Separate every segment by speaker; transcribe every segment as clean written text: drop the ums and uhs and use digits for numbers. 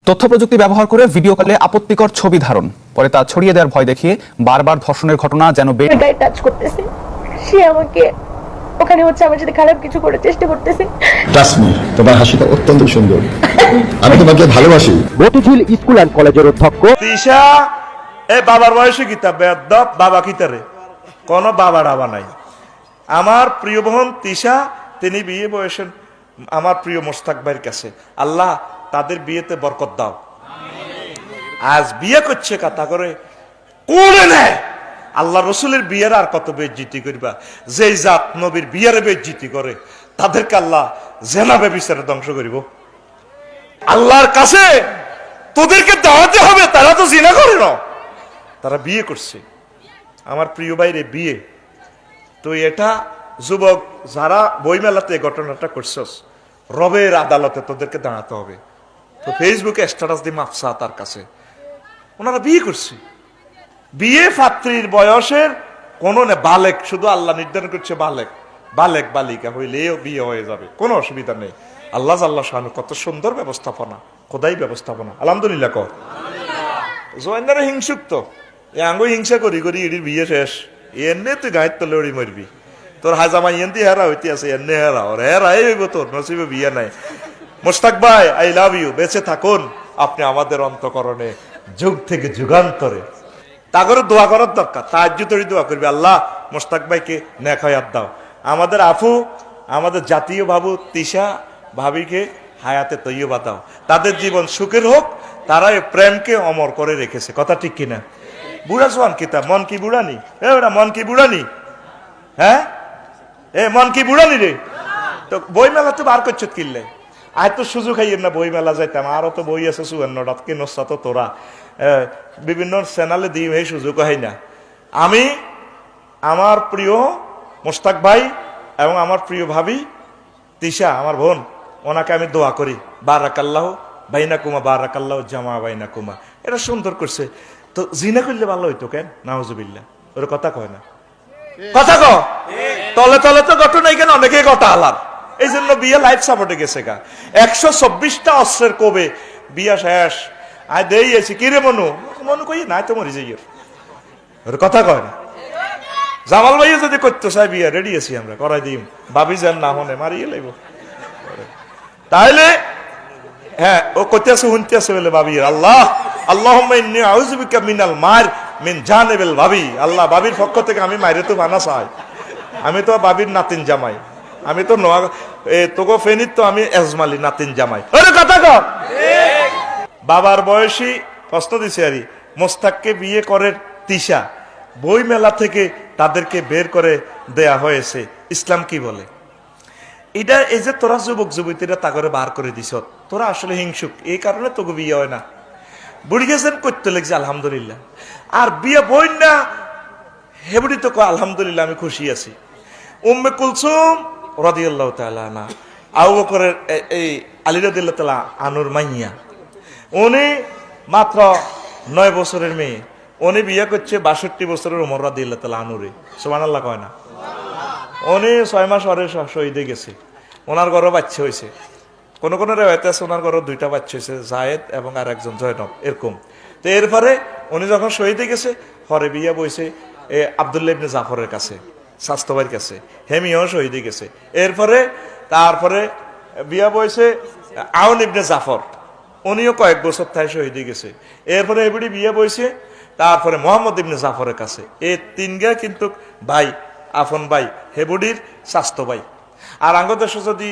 Speaker 1: তথ্য প্রযুক্তি ব্যবহার করে ভিডিও কলে আপত্তিকর ছবি ধারণ, পরে তা ছড়িয়ে দেওয়ার ভয় দেখিয়ে বারবার ধর্ষণের ঘটনা যেন
Speaker 2: টাচ করতেছে। সে আমাকে ওখানে হচ্ছে আমার সাথে খারাপ কিছু করার চেষ্টা করতেছে।
Speaker 3: তাসমির, তোমার হাসিটা অত্যন্ত সুন্দর, আমি তোমাকে ভালোবাসি।
Speaker 4: মতিঝিল স্কুল অ্যান্ড কলেজের অধ্যক্ষ
Speaker 5: তিশা এই বাবার বয়সে কিতাব বেয়াদব বাবা কিতারে কোনো বাবা ডাবা নাই। আমার প্রিয় বোন তিশা, তিনি বিয়ে বয়সের আমার প্রিয় মোস্তাক ভাইয়ের কাছে, আল্লাহ তাদের বিয়েতে বরকত দাও। আজ বিয়ে করছে কথা করে কোলে নেয়। আল্লাহ রসুলের বিয়ের আর কত বেজ্জিতি করবা? যেই জাত নবীর বিয়ের বেজ্জিতি করে তাদেরকে আল্লাহ জেনা ব্যভিচারে ধ্বংস করিব। আল্লাহর কাছে তোদেরকে দাঁড়াতে হবে, তারা তো জিনা করে না, তারা বিয়ে করছে। আমার প্রিয় ভাইরে বিয়ে তো এটা যুবক যারা বইমেলাতে ঘটনাটা করছস, রবের আদালতে তোদেরকে দাঁড়াতে হবে। তো ফেসবুকে স্ট্যাটাস দিয়ে মাফসা তার কাছে, ওনারা বিয়ে করছে। বিয়ে পাত্রীর বয়সের কোনো না, বালেক শুধু আল্লাহ নির্ধারণ করছে, বালেক বালেক বালিকা হইলেও বিয়ে হয়ে যাবে, কোনো অসুবিধা নেই। আল্লাহ আল্লাহ শানু কত সুন্দর ব্যবস্থাপনা, খোদাই ব্যবস্থাপনা, আলহামদুলিল্লাহ। কর জয়েন্দারে হিংসুক তো আঙ্গু হিংসা করি করি এটির বিয়ে শেষ, এনে তুই গায়ের তলে ওড়ি মরবি, তোর হাজামা ইয়েন্তি হেরা হইতে আছে, এনে হেরা ওর হেরাই হইব, তোর নসিবে বিয়ে নাই। মোস্তাক ভাই, আই লাভ ইউ, বেঁচে থাকুন আপনি আমাদের অন্তঃকরণে যুগ থেকে যুগান্তরে। তা করে দোয়া করার দরকার, তাহাজ্জুদের দোয়া করবি, আল্লাহ মোস্তাক ভাইকে নেক হায়াত দাও। আমাদের আফু, আমাদের জাতীয় বাবু তিশা ভাবিকে হায়াতে তৈয়বা দাও, তাদের জীবন সুখের হোক, তারা এই প্রেমকে অমর করে রেখেছে। কথা ঠিক কিনা? বুড়া সোয়ান কিতাব মন কি বুড়ানি, ওরা মন কি বুড়ানি, হ্যাঁ এ মন কি বুড়ানি রে। তো বই মেলা তো বার করছো কিনলে, আয় তো সুযোগ খাইয়েন না, বই মেলা যাইতাম, আরো তো বই আছে সুয়ান্নটাত কেনসা তো তোরা বিভিন্ন চ্যানেলে দিই, এই সুযোগ হয় না। আমি আমার প্রিয় মোস্তাক ভাই এবং আমার প্রিয় ভাবি তিশা, আমার বোন, ওনাকে আমি দোয়া করি, বারাকাল্লাহ বাইনা কুমা, বারাকাল্লাহ জামা বাইনা কুমা। এটা সুন্দর করছে। তো জিনা করলে ভালো হইতো কেন? নাউজুবিল্লাহ, ওর কথা কয় না, কথা ক তলে তলে তো ঘটনা এখানে অনেকে কথা আলার, এই জন্য বিয়ে লাইফ সাপোর্টে গেছে গা। 124টা অস্ত্রের কবে বিয়া শেষ, আয় দিয়েছি কিরে মনু, মনু কই নাই তো মরি যাই, ওর কথা কয় না। জামাল ভাইও যদি করতে চাই বিয়ে, রেডি আছি আমরা, করাই দিম, ভাবি যেন না হনে মারিয়ে লাইব। তাহলে হ্যাঁ, ও করতে আছে শুনতে আছে বলে ভাবি, আল্লাহ আল্লাহুম্মা ইন্নী আউযু বিকা মিনাল মার মিন জানিবিল ভাবি, আল্লাহ ভাবির পক্ষ থেকে আমি মাইরে তো বানা চাই, আমি তো ভাবির নাতিন জামাই, আমি তো নোয়া তোকে ফেনিত তো আমি এজমালি নাতিন জামাই। ওরে কথা কর। বাবার বয়সী প্রশ্ন দিছে আরি, মোস্তাককে বিয়ে করে তিশা, বই মেলা থেকে তাদেরকে বের করে দেয়া হয়েছে, ইসলাম কি বলে? এটা এই যে তোরা যুবক যুবতীরা তা করে বার করে দিছ, তোরা আসলে হিংসুক, এই কারণে তোকে বিয়ে হয় না। বুড়ি গেছেন করতে লেগেছে আলহামদুলিল্লাহ, আর বিয়ে বই না হেবুড়ি তো আলহামদুলিল্লাহ আমি খুশি আছি। উম্মে কুলসুম রাদিয়াল্লাহু তাআলা আনহা, আবু বকরের এই আলী রাদিয়াল্লাহু তাআলা আনুর মাইয়া, উনি মাত্র 9 বছরের মেয়ে, উনি বিয়ে করছে 62 বছরের ওমর রাদিয়াল্লাহু তাআলা আনুরে, সুবহানাল্লাহ কয় না? উনি 6 মাস পরে শহীদে গেছে, ওনার ঘরে বাচ্চা হয়েছে, কোন কোন রেওয়ায়েতে আছে ওনার ঘরে 2টা বাচ্চা হয়েছে, জায়েদ এবং আর একজন জয়নব, এরকম। তো এরপরে উনি যখন শহীদে গেছে, পরে বিয়ে বইছে আব্দুল্লাহ ইবনে জাফরের কাছে, স্বাস্থ্যবাইয়ের কাছে, হেমিও শহীদে গেছে। এরপরে তারপরে বিয়ে বইছে আউন ইবনে জাফর, উনিও কয়েক বছর তাই শহীদে গেছে। এরপরে এবিডি বিয়ে বইছে তারপরে মোহাম্মদ ইবনে জাফরের কাছে। এই 3 কিন্তু ভাই, আফন ভাই, হেবুডির স্বাস্থ্য ভাই। আর আঙ্গদেশে যদি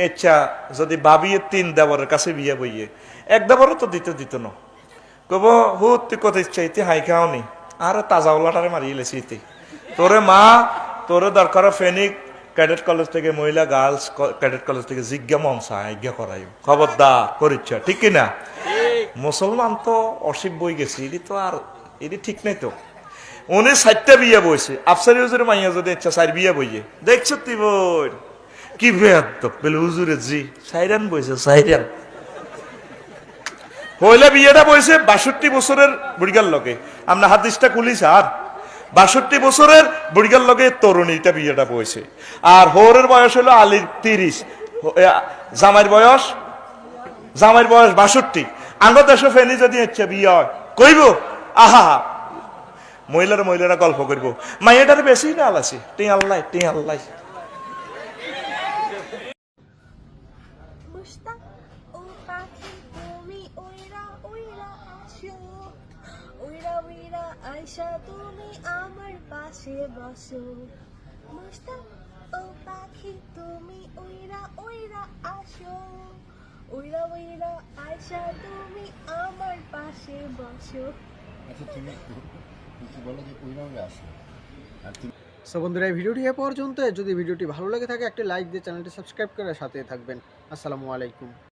Speaker 5: ইচ্ছা যদি ভাবিয়ে 3 দেবরের কাছে বিয়ে বইয়ে, 1 দেবরও তো দিত না, কব হুত তুই কত ইচ্ছা ইতি হাই খাওনি, আর তাজা ওলাটারে মারিয়ে লেছি ইতি, তোরে মা তোরে দরকার ফেনিক ক্যাডেট কলেজ থেকে, মহিলা গার্লস ক্যাডেট কলেজ থেকে জিজ্ঞা মনসা আজ্ঞা করাই, খবরদার করিচ্ছা, ঠিক কিনা? মুসলমান তো অসিব বই গেছি, এটি তো আর এটি ঠিক নেই তো। উনি 4টা বিয়ে বইছে, আফসারি হুজুরের মাইয়া যদি ইচ্ছা 4 বিয়ে বইয়ে, দেখছো তুই বই কি বেয়াদব বলে হুজুরে জি 4 বইছে, 4 পয়লা বিয়েটা বইছে 62 বছরের বুড়িগার লগে, আমরা হাদিসটা খুলিস, আর 62 বছরের বুড়িগার লগে তরুণীটা বিয়েটা বইছে। আর হৌরের বয়স হলো আলীর 30, জামাইয়ের বয়স 62, আঙ্গ দেশ ফেনি যদি ইচ্ছে বিয়ে হয় কইব আহা মহিলারা গল্প করব মাইয়াটার বেশি না আলাসি টি আল্লাহ
Speaker 6: মুস্তাক ও পাখি তুমি উইরা উইরা আসো উইরা উইরা আয়শা তুমি আমার পাশে বসো মুস্তাক ও পাখি তুমি উইরা উইরা আসো উইরা উইরা আয়শা তুমি আমার পাশে বসো।
Speaker 7: সো বন্ধুরা এই ভিডিওটি এ পর্যন্ত। যদি ভিডিওটি ভালো লাগে থাকে একটি লাইক দিয়ে চ্যানেলটি সাবস্ক্রাইব করে সাথে থাকবেন। আসসালামু আলাইকুম।